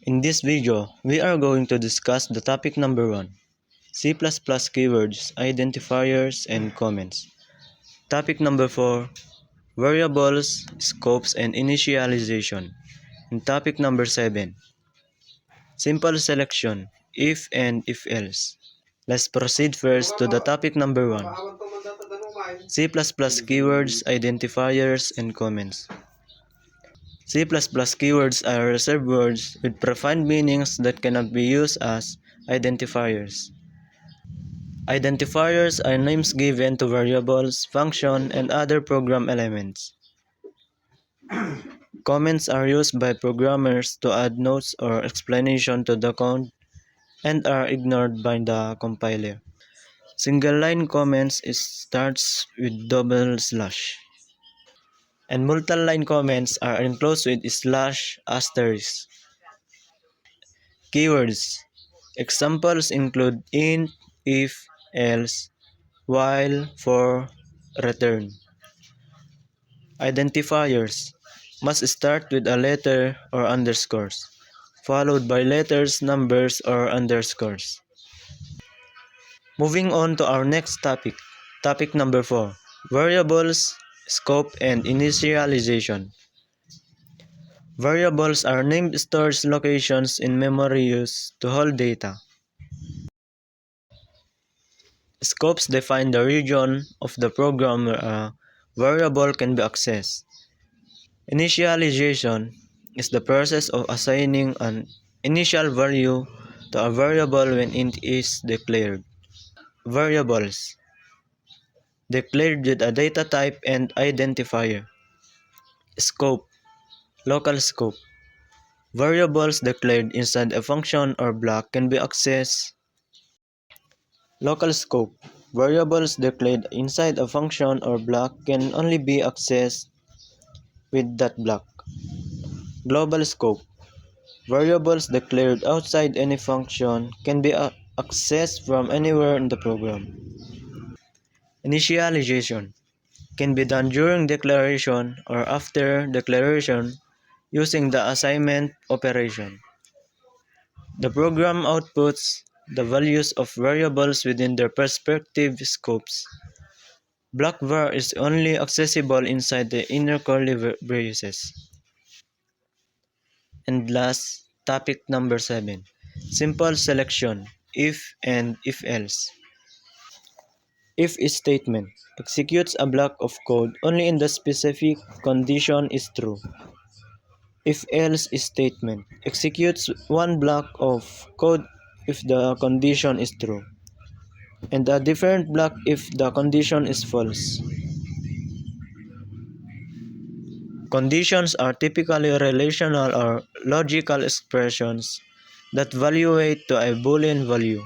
In this video, we are going to discuss the topic number 1, C++ keywords, identifiers, and comments. Topic number 4, variables, scopes, and initialization. And topic number 7, simple selection, if and if else. Let's proceed first to the topic number 1, C++ keywords, identifiers, and comments. C++ keywords are reserved words with prefined meanings that cannot be used as identifiers. Identifiers are names given to variables, functions, and other program elements. Comments are used by programmers to add notes or explanation to the code and are ignored by the compiler. Single-line comments starts with double slash, and multi-line comments are enclosed with slash asterisk. Keywords. Examples include int, if, else, while, for, return. Identifiers must start with a letter or underscores, followed by letters, numbers, or underscores. Moving on to our next topic, topic number 4, variables, scope, and initialization. Variables are named stores locations in memory used to hold data. Scopes define the region of the program where a variable can be accessed. Initialization is the process of assigning an initial value to a variable when int is declared. Variables declared with a data type and identifier. Scope, local scope. Variables declared inside a function or block can be accessed. Local scope. Variables declared inside a function or block can only be accessed with that block. Global scope. Variables declared outside any function can be accessed from anywhere in the program. Initialization can be done during declaration or after declaration using the assignment operation. The program outputs the values of variables within their respective scopes. Block var is only accessible inside the inner curly braces. And last, topic number 7, simple selection, if and if else. If statement executes a block of code only in the specific condition is true. If else statement executes one block of code if the condition is true, and a different block if the condition is false. Conditions are typically relational or logical expressions that evaluate to a Boolean value.